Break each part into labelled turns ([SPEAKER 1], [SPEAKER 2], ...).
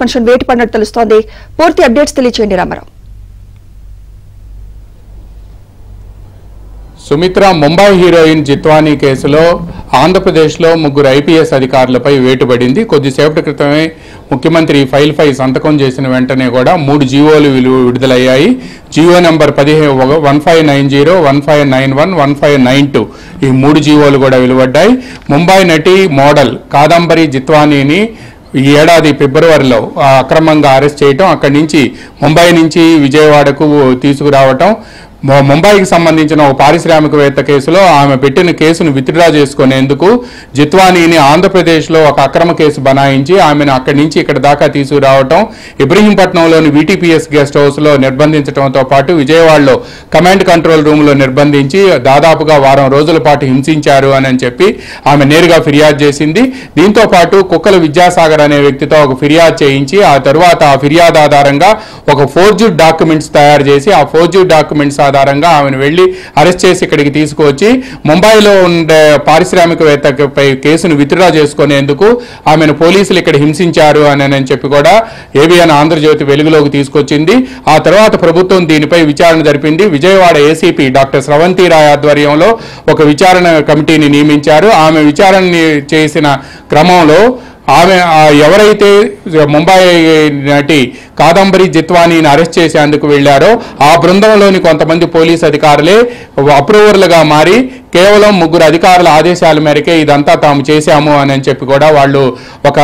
[SPEAKER 1] కొంచెం వేటు పడినట్టు తెలుస్తోంది. పూర్తి అప్డేట్స్ తెలియచేయండి రామారావు.
[SPEAKER 2] సుమిత్ర ముంబై హీరోయిన్ జిత్వానీ కేసులో ఆంధ్రప్రదేశ్లో ముగ్గురు ఐపీఎస్ అధికారులపై వేటుపడింది. కొద్దిసేపటి క్రితమే ముఖ్యమంత్రి ఫైల్పై సంతకం చేసిన వెంటనే కూడా 3 జీవోలు విడుదలయ్యాయి. జీవో నెంబర్ 1590, 1591, 1592 ఈ 3 జీవోలు కూడా వెలువడ్డాయి. ముంబై నటి మోడల్ కాదంబరి జిత్వానీని ఈ ఏడాది ఫిబ్రవరిలో అక్రమంగా అరెస్ట్ చేయటం, అక్కడి నుంచి ముంబై నుంచి విజయవాడకు తీసుకురావటం, ముంబైకి సంబంధించిన ఒక పారిశ్రామికవేత్త కేసులో ఆమె పెట్టిన కేసును విత్డ్రా చేసుకునేందుకు జిత్వానీని ఆంధ్రప్రదేశ్లో ఒక అక్రమ కేసు బనాయించి ఆమెను అక్కడి నుంచి ఇక్కడ దాకా తీసుకురావటం, ఇబ్రహీంపట్నంలోని వీటీపీఎస్ గెస్ట్ హౌస్లో నిర్బంధించడంతో పాటు విజయవాడలో కమాండ్ కంట్రోల్ రూమ్లో నిర్బంధించి దాదాపుగా వారం రోజుల పాటు హింసించారు అని చెప్పి ఆమె నేరుగా ఫిర్యాదు చేసింది. దీంతో పాటు కుక్కల విద్యాసాగర్ అనే వ్యక్తితో ఒక ఫిర్యాదు చేయించి ఆ తరువాత ఆ ఫిర్యాదు ఆధారంగా ఒక ఫోర్జుడ్ డాక్యుమెంట్స్ తయారు చేసి ఆ ఫోర్జుడ్ డాక్యుమెంట్స్ ఆధారంగా ఆమెను వెళ్లి అరెస్ట్ చేసి ఇక్కడికి తీసుకువచ్చి ముంబైలో ఉండే పారిశ్రామికవేత్తపై కేసును విత్డ్రా చేసుకునేందుకు ఆమెను పోలీసులు ఇక్కడ హింసించారు అని చెప్పి కూడా ఏబిఎన్ ఆంధ్రజ్యోతి వెలుగులోకి తీసుకొచ్చింది. ఆ తర్వాత ప్రభుత్వం దీనిపై విచారణ జరిపింది. విజయవాడ ఏసీపీ డాక్టర్ స్రవంతి రాయ్ ఆధ్వర్యంలో ఒక విచారణ కమిటీని నియమించారు. ఆమె విచారణ చేసిన క్రమంలో ఆమె ఎవరైతే ముంబై నటి కాదంబరి జిత్వానీని అరెస్ట్ చేసేందుకు వెళ్లారో ఆ బృందంలోని కొంతమంది పోలీసు అధికారులే అప్రూవర్లుగా మారి కేవలం 3 అధికారుల ఆదేశాల మేరకే ఇదంతా తాము చేశాము అని చెప్పి కూడా వాళ్ళు ఒక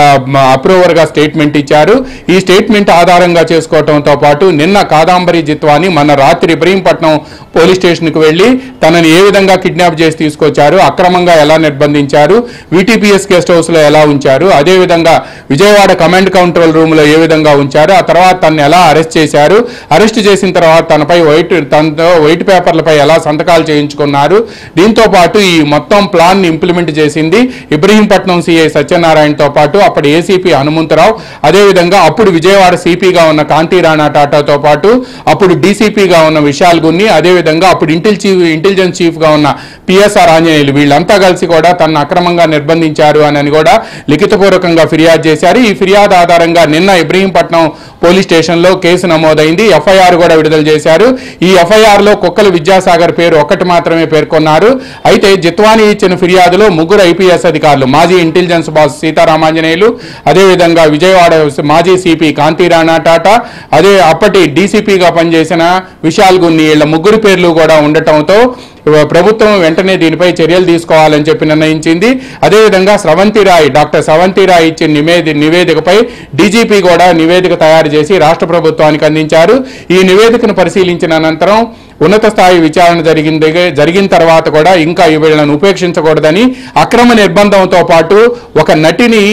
[SPEAKER 2] అప్రూవర్గా స్టేట్మెంట్ ఇచ్చారు. ఈ స్టేట్మెంట్ ఆధారంగా చేసుకోవడంతో పాటు నిన్న కాదంబరి జిత్వానీ మొన్న రాత్రి ఇబ్రహీంపట్నం పోలీస్ స్టేషన్కు వెళ్లి తనని ఏ విధంగా కిడ్నాప్ చేసి తీసుకొచ్చారు, అక్రమంగా ఎలా నిర్బంధించారు, వీటీపీఎస్ గెస్ట్ హౌస్లో ఎలా ఉంచారు, అదేవిధంగా విజయవాడ కమాండ్ కంట్రోల్ రూమ్లో ఏ విధంగా ఉంచారు, ఆ తర్వాత తనని ఎలా అరెస్ట్ చేశారు, అరెస్ట్ చేసిన తర్వాత తనపై వైట్ పేపర్లపై ఎలా సంతకాలు చేయించుకున్నారు, దీంతో పాటు ఈ మొత్తం ప్లాన్ ని ఇంప్లిమెంట్ చేసింది ఇబ్రహీంపట్నం సిఐ సత్యనారాయణతో పాటు అప్పుడు ఏసీపీ హనుమంతరావు, అదేవిధంగా అప్పుడు విజయవాడ సిపిగా ఉన్న కాంతి రాణా టాటాతో పాటు అప్పుడు డీసీపీగా ఉన్న విశాల్ గున్ని, అదేవిధంగా అప్పుడు ఇంటెలిజెన్స్ చీఫ్ గా ఉన్న పిఎస్ఆర్ ఆంజనేయులు, వీళ్ళంతా కలిసి కూడా తనను అక్రమంగా నిర్బంధించారు అని కూడా లిఖితపూర్వకంగా ఫిర్యాదు చేశారు. ఈ ఫిర్యాదు ఆధారంగా నిన్న ఇబ్రహీంపట్నం పోలీస్ స్టేషన్లో కేసు నమోదైంది. ఎఫ్ఐఆర్ కూడా విడుదల చేశారు. ఈ ఎఫ్ఐఆర్ లో కుక్కల విద్యాసాగర్ పేరు ఒక్కటి మాత్రమే పేర్కొన్నారు. అయితే జిత్వానీ ఇచ్చిన ఫిర్యాదులో 3 ఐపీఎస్ అధికారులు, మాజీ ఇంటెలిజెన్స్ బాస్ సీతారామాంజనేయులు, అదేవిధంగా విజయవాడ మాజీ సిపి కాంతి రాణా టాటా, అదే అప్పటి డీసీపీగా పనిచేసిన విశాల్ గున్ని, వీళ్ళ 3 పేర్లు కూడా ఉండటంతో ప్రభుత్వం వెంటనే దీనిపై చర్యలు తీసుకోవాలని చెప్పి నిర్ణయించింది. అదేవిధంగా డాక్టర్ స్రవంతి రాయ్ ఇచ్చిన నివేదికపై డీజీపీ కూడా నివేదిక తయారు చేసి రాష్ట్ర ప్రభుత్వానికి అందించారు. ఈ నివేదికను పరిశీలించిన అనంతరం ఉన్నత స్థాయి విచారణ జరిగిన తర్వాత కూడా ఇంకా వీళ్ళను ఉపేక్షించకూడదని అక్రమ నిర్బంధంతో పాటు ఒక నటిని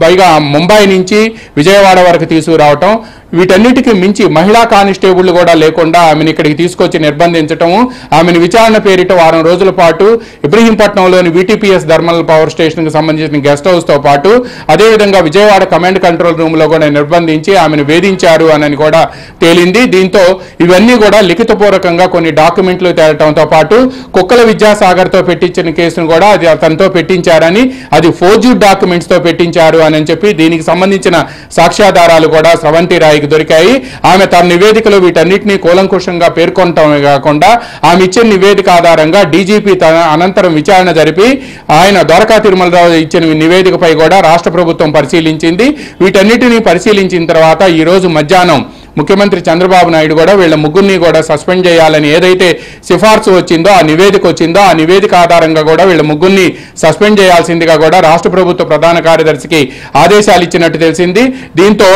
[SPEAKER 2] పైగా ముంబై నుంచి విజయవాడ వరకు తీసుకురావటం, వీటన్నిటికీ మించి మహిళా కానిస్టేబుల్ కూడా లేకుండా ఆమెను ఇక్కడికి తీసుకొచ్చి నిర్బంధించటము, ఆమెను విచారణ పేరిట వారం రోజుల పాటు ఇబ్రహీంపట్నంలోని వీటీపీఎస్ థర్మల్ పవర్ స్టేషన్కి సంబంధించిన గెస్ట్ హౌస్తో పాటు అదేవిధంగా విజయవాడ కమాండ్ కంట్రోల్ రూమ్లో కూడా నిర్బంధించి ఆమెను వేధించారు అని కూడా తేలింది. దీంతో ఇవన్నీ కూడా లిఖితపూర్వకంగా కొన్ని డాక్యుమెంట్లు తేలటంతో పాటు కుక్కల విద్యాసాగర్తో పెట్టించిన కేసును కూడా అది అతనితో పెట్టించారని, అది ఫోర్జుడ్ డాక్యుమెంట్స్తో పెట్టించారు అని చెప్పి దీనికి సంబంధించిన సాక్ష్యాధారాలు కూడా స్రవంతి రాయ్ దొరికాయి. ఆమె తన నివేదికలో వీటన్నిటినీ కూలంకుషంగా పేర్కొనటమే కాకుండా ఆమె ఇచ్చిన నివేదిక ఆధారంగా డీజీపీ అనంతరం విచారణ జరిపి ఆయన ద్వారకా తిరుమలరావు ఇచ్చిన నివేదికపై కూడా రాష్ట్ర ప్రభుత్వం పరిశీలించింది. వీటన్నిటినీ పరిశీలించిన తర్వాత ఈ రోజు మధ్యాహ్నం ముఖ్యమంత్రి చంద్రబాబు నాయుడు కూడా వీళ్ళ 3 కూడా సస్పెండ్ చేయాలని ఏదైతే సిఫార్సు వచ్చిందో, ఆ నివేదిక వచ్చిందో, ఆ నివేదిక ఆధారంగా కూడా వీళ్ళ 3 సస్పెండ్ చేయాల్సిందిగా కూడా రాష్ట్ర ప్రభుత్వ ప్రధాన కార్యదర్శికి ఆదేశాలు ఇచ్చినట్టు తెలిసింది. దీంతో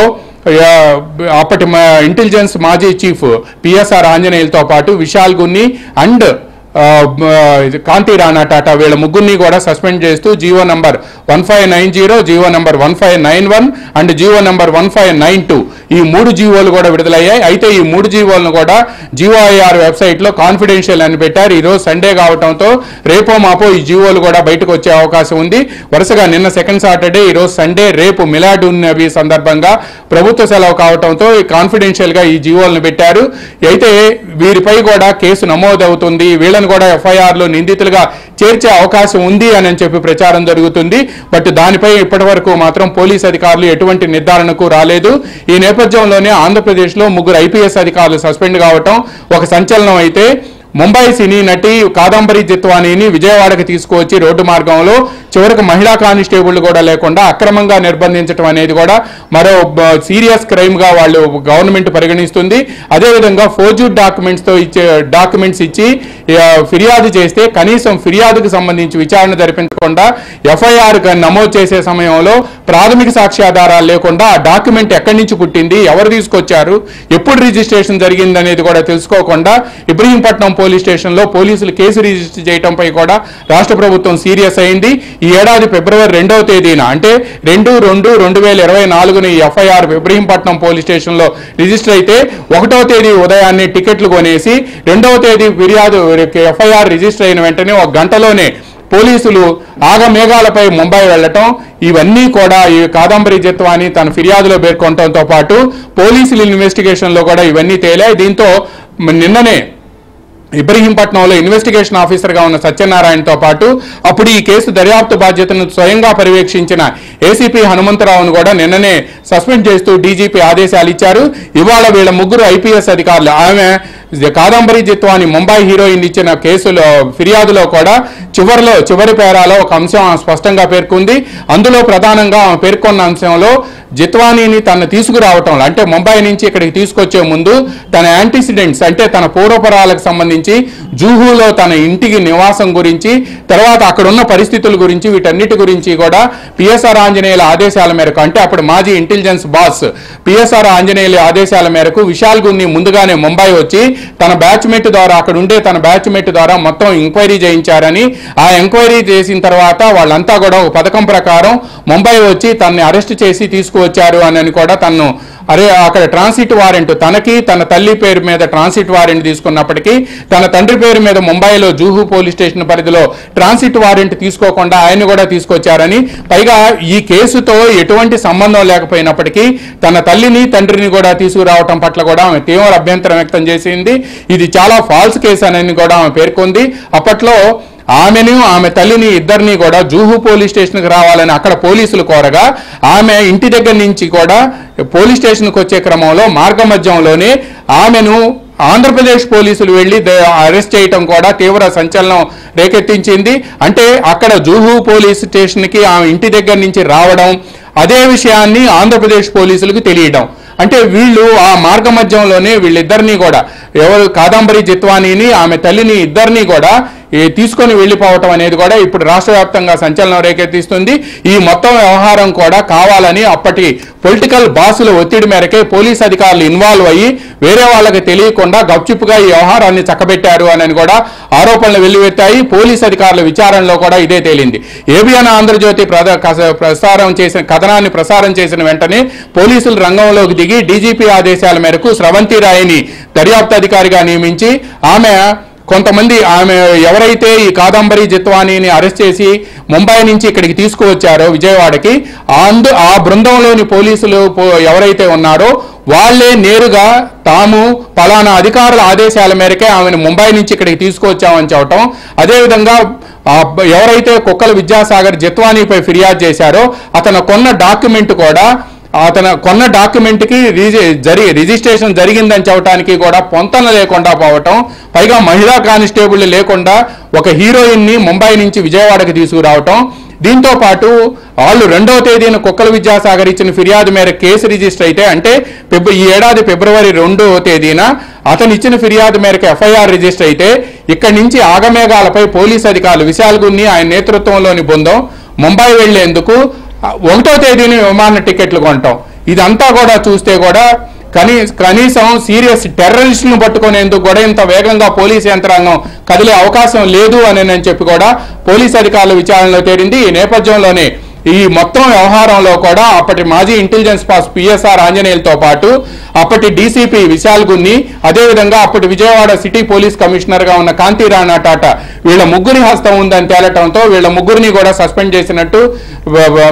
[SPEAKER 2] అప్పటి ఇంటెలిజెన్స్ మాజీ చీఫ్ పిఎస్ఆర్ ఆంజనేయులతో పాటు విశాల్ గున్ని అండ్ కాంతి రాణా టాటా వీళ్ళ 3 కూడా సస్పెండ్ చేస్తూ GO number 1590, GO number 1591 and GO number 1592 ఈ 3 జీవోలు కూడా విడుదలయ్యాయి. అయితే ఈ 3 జీవోలను కూడా జీఓఐఆర్ వెబ్సైట్లో కాన్ఫిడెన్షియల్ అని పెట్టారు. ఈరోజు సండే కావడంతో రేపో మాపో ఈ జీవోలు కూడా బయటకు వచ్చే అవకాశం ఉంది. వరుసగా నిన్న సెకండ్ సాటర్డే, ఈరోజు సండే, రేపు మిలాడున్ నబీ సందర్భంగా ప్రభుత్వ సెలవు కావడంతో కాన్ఫిడెన్షియల్గా ఈ జీవోలను పెట్టారు. అయితే వీరిపై కూడా కేసు నమోదవుతుంది, వీళ్ళని కూడా ఎఫ్ఐఆర్లో నిందితులుగా చేర్చే అవకాశం ఉంది అని చెప్పి ప్రచారం జరుగుతుంది. బట్ దానిపై ఇప్పటి వరకు మాత్రం పోలీస్ అధికారులు ఎటువంటి నిర్ధారణకు రాలేదు. ఈ నేపథ్యంలోనే ఆంధ్రప్రదేశ్లో 3 ఐపీఎస్ అధికారులు సస్పెండ్ కావటం ఒక సంచలనం అయితే, ముంబై సినీ నటి కాదంబరి జిత్వానీని విజయవాడకి తీసుకువచ్చి రోడ్డు మార్గంలో చివరికి మహిళా కానిస్టేబుల్ కూడా లేకుండా అక్రమంగా నిర్బంధించడం అనేది కూడా మరో సీరియస్ క్రైమ్ గా వాళ్ళు గవర్నమెంట్ పరిగణిస్తుంది. అదేవిధంగా ఫోర్జర్డ్ డాక్యుమెంట్స్ ఇచ్చి ఫిర్యాదు చేస్తే కనీసం ఫిర్యాదుకు సంబంధించి విచారణ జరిపించకుండా ఎఫ్ఐఆర్ నమోదు చేసే సమయంలో ప్రాథమిక సాక్ష్యాధారాలు లేకుండా ఆ డాక్యుమెంట్ ఎక్కడి నుంచి పుట్టింది, ఎవరు తీసుకొచ్చారు, ఎప్పుడు రిజిస్ట్రేషన్ జరిగింది అనేది కూడా తెలుసుకోకుండా ఇబ్రహీంపట్నం పోలీస్ స్టేషన్లో పోలీసులు కేసు రిజిస్టర్ చేయడంపై కూడా రాష్ట్ర ప్రభుత్వం సీరియస్ అయింది. ఈ ఏడాది ఫిబ్రవరి 2వ తేదీన అంటే 2/2/2024 ఈ ఎఫ్ఐఆర్ ఇబ్రహీంపట్నం పోలీస్ స్టేషన్లో రిజిస్టర్ అయితే 1వ తేదీ ఉదయాన్నే టికెట్లు కొనేసి 2వ తేదీ ఫిర్యాదు ఎఫ్ఐఆర్ రిజిస్టర్ అయిన వెంటనే 1 గంటలోనే పోలీసులు ఆగమేఘాలపై ముంబై వెళ్లటం, ఇవన్నీ కూడా ఈ కాదంబరి జిత్వానీ తన ఫిర్యాదులో పేర్కొనడంతో పాటు పోలీసుల ఇన్వెస్టిగేషన్లో కూడా ఇవన్నీ తేలాయి. దీంతో నిన్ననే ఇబ్రహీంపట్నంలో ఇన్వెస్టిగేషన్ ఆఫీసర్గా ఉన్న సత్యనారాయణతో పాటు అప్పుడు ఈ కేసు దర్యాప్తు బాధ్యతను స్వయంగా పర్యవేక్షించిన ఏసీపీ హనుమంతరావును కూడా నిన్ననే సస్పెండ్ చేస్తూ డీజీపీ ఆదేశాలు ఇచ్చారు. ఇవాళ వీళ్ళ 3 ఐపీఎస్ అధికారులు, ఆమె కాదంబరి జిత్వానీ ముంబై హీరోయిన్ ఇచ్చిన కేసులో ఫిర్యాదులో కూడా చివరి పేరాలో ఒక అంశం స్పష్టంగా పేర్కొంది. అందులో ప్రధానంగా ఆమె పేర్కొన్న అంశంలో జిత్వానీని తను తీసుకురావటంలో అంటే ముంబై నుంచి ఇక్కడికి తీసుకొచ్చే ముందు తన యాంటిసిడెంట్స్ అంటే తన పూర్వపరాలకు సంబంధించి జూహులో తన ఇంటికి నివాసం గురించి, తర్వాత అక్కడున్న పరిస్థితుల గురించి, వీటన్నిటి గురించి కూడా పిఎస్ఆర్ ఆంజనేయుల ఆదేశాల మేరకు అంటే అప్పుడు మాజీ ఇంటెలిజెన్స్ బాస్ పిఎస్ఆర్ ఆంజనేయుల ఆదేశాల మేరకు విశాల్ గున్ని ముందుగానే ముంబై వచ్చి తన బ్యాచ్మేట్ ద్వారా అక్కడ ఉండే తన బ్యాచ్మేట్ ద్వారా మొత్తం ఎంక్వైరీ చేయించారని, ఆ ఎంక్వైరీ చేసిన తర్వాత వాళ్ళంతా కూడా ఒక పథకం ప్రకారం ముంబై వచ్చి తనని అరెస్ట్ చేసి తీసుకువచ్చారు అని కూడా తను అక్కడ ట్రాన్సిట్ వారెంట్ తనకి తన తల్లి పేరు మీద ట్రాన్సిట్ వారెంట్ తీసుకున్నప్పటికీ తన తండ్రి పేరు మీద ముంబైలో జూహు పోలీస్ స్టేషన్ పరిధిలో ట్రాన్సిట్ వారెంట్ తీసుకోకుండా ఆయన్ని కూడా తీసుకొచ్చారని, పైగా ఈ కేసుతో ఎటువంటి సంబంధం లేకపోయినప్పటికీ తన తల్లిని తండ్రిని కూడా తీసుకురావటం పట్ల కూడా ఆమె తీవ్ర అభ్యంతరం వ్యక్తం చేసింది. ఇది చాలా ఫాల్స్ కేసు అని కూడా ఆమె పేర్కొంది. అప్పట్లో ఆమెను ఆమె తల్లిని ఇద్దరిని కూడా జూహు పోలీస్ స్టేషన్కి రావాలని అక్కడ పోలీసులు కోరగా ఆమె ఇంటి దగ్గర నుంచి కూడా పోలీస్ స్టేషన్కి వచ్చే క్రమంలో మార్గమధ్యంలోనే ఆమెను ఆంధ్రప్రదేశ్ పోలీసులు వెళ్లి అరెస్ట్ చేయటం కూడా తీవ్ర సంచలనం రేకెత్తించింది. అంటే అక్కడ జూహు పోలీస్ స్టేషన్కి ఆమె ఇంటి దగ్గర నుంచి రావడం, అదే విషయాన్ని ఆంధ్రప్రదేశ్ పోలీసులకు తెలియడం, అంటే వీళ్ళు ఆ మార్గమధ్యంలోనే వీళ్ళిద్దరినీ కూడా ఎవరు కాదంబరి జిత్వానీని ఆమె తల్లిని ఇద్దరినీ కూడా తీసుకొని వెళ్ళిపోవటం అనేది కూడా ఇప్పుడు రాష్ట్ర వ్యాప్తంగా సంచలనం రేకెత్తిస్తుంది. ఈ మొత్తం వ్యవహారం కూడా కావాలని అప్పటి పొలిటికల్ బాసుల ఒత్తిడి మేరకే పోలీస్ అధికారులు ఇన్వాల్వ్ అయ్యి వేరే వాళ్ళకి తెలియకుండా గప్చుప్పుగా ఈ వ్యవహారాన్ని చక్కబెట్టారు అని కూడా ఆరోపణలు వెల్లువెత్తాయి. పోలీస్ అధికారుల విచారణలో కూడా ఇదే తేలింది. ఏబిఎన్ ఆంధ్రజ్యోతి కథనాన్ని ప్రసారం చేసిన వెంటనే పోలీసులు రంగంలోకి దిగి డీజీపీ ఆదేశాల మేరకు స్రవంతి రాయ్ని దర్యాప్తు అధికారిగా నియమించి ఆమె ఎవరైతే ఈ కాదంబరి జిత్వానీని అరెస్ట్ చేసి ముంబై నుంచి ఇక్కడికి తీసుకువచ్చారో విజయవాడకి, ఆ బృందంలోని పోలీసులు ఎవరైతే ఉన్నారో వాళ్లే నేరుగా తాము పలానా అధికారుల ఆదేశాల మేరకే ఆమెను ముంబై నుంచి ఇక్కడికి తీసుకువచ్చామని చెప్పటం, అదేవిధంగా ఎవరైతే కుక్కల విద్యాసాగర్ జిత్వానీపై ఫిర్యాదు చేశారో అతను కొన్న డాక్యుమెంట్కి రిజిస్ట్రేషన్ జరిగిందని చెప్పడానికి కూడా పొంతన లేకుండా పోవటం, పైగా మహిళా కానిస్టేబుల్ లేకుండా ఒక హీరోయిన్ని ముంబై నుంచి విజయవాడకి తీసుకురావటం, దీంతో పాటు వాళ్ళు 2వ తేదీన కుక్కల విద్యాసాగర్ ఇచ్చిన ఫిర్యాదు మేరకు కేసు రిజిస్టర్ అయితే అంటే ఈ ఏడాది ఫిబ్రవరి 2వ తేదీన అతను ఇచ్చిన ఫిర్యాదు మేరకు ఎఫ్ఐఆర్ రిజిస్టర్ అయితే ఇక్కడి నుంచి ఆగమేఘాలపై పోలీస్ అధికారులు విశాల్ గున్ని ఆయన నేతృత్వంలోని బృందం ముంబై వెళ్లేందుకు 1వ తేదీని విమాన టికెట్లు కొనటం, ఇదంతా కూడా చూస్తే కూడా కనీసం సీరియస్ టెర్రరిస్టులను పట్టుకునేందుకు కూడా ఇంత వేగంగా పోలీస్ యంత్రాంగం కదిలే అవకాశం లేదు అని చెప్పి కూడా పోలీస్ అధికారుల విచారణలో తేలింది. ఈ నేపథ్యంలోనే ఈ మొత్తం వ్యవహారంలో కూడా అప్పటి మాజీ ఇంటెలిజెన్స్ బాస్ పిఎస్ఆర్ ఆంజనేయులతో పాటు అప్పటి డీసీపీ విశాల్ గున్ని, అదేవిధంగా అప్పటి విజయవాడ సిటీ పోలీస్ కమిషనర్ గా ఉన్న కాంతి రాణా టాటా వీళ్ళ ముగ్గురి హస్తం ఉందని తేలటంతో వీళ్ళ ముగ్గురిని కూడా సస్పెండ్ చేసినట్టు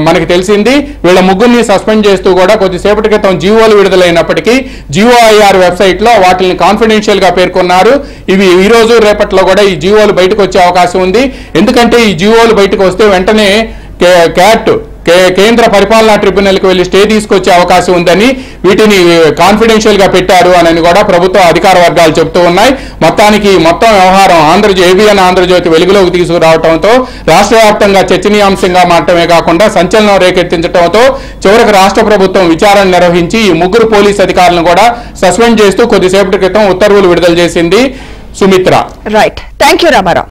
[SPEAKER 2] మనకి తెలిసింది. వీళ్ళ ముగ్గురిని సస్పెండ్ చేస్తూ కూడా కొద్దిసేపటి క్రితం జీవోలు విడుదలైనప్పటికీ జీఓఐఆర్ వెబ్సైట్ లో వాటిని కాన్ఫిడెన్షియల్ గా పేర్కొన్నారు. ఇవి ఈ రోజు రేపట్లో కూడా ఈ జీవోలు బయటకు వచ్చే అవకాశం ఉంది. ఎందుకంటే ఈ జీవోలు బయటకు వస్తే వెంటనే క్యాట్ కేంద్ర పరిపాలనా ట్రిబ్యునల్కి వెళ్లి స్టే తీసుకొచ్చే అవకాశం ఉందని వీటిని కాన్ఫిడెన్షియల్ గా పెట్టారు అని కూడా ప్రభుత్వ అధికార వర్గాలు చెబుతూ ఉన్నాయి. మొత్తానికి మొత్తం వ్యవహారం ఏబిఎన్ ఆంధ్రజ్యోతి వెలుగులోకి తీసుకురావడంతో రాష్ట్ర వ్యాప్తంగా చర్చనీయాంశంగా మారటమే కాకుండా సంచలనం రేకెత్తించడంతో చివరికి రాష్ట్ర ప్రభుత్వం విచారణ నిర్వహించి ఈ ముగ్గురు పోలీస్ అధికారులను కూడా సస్పెండ్ చేస్తూ కొద్దిసేపటి క్రితం ఉత్తర్వులు విడుదల చేసింది. Sumitra.
[SPEAKER 1] Right, thank you Ramarao.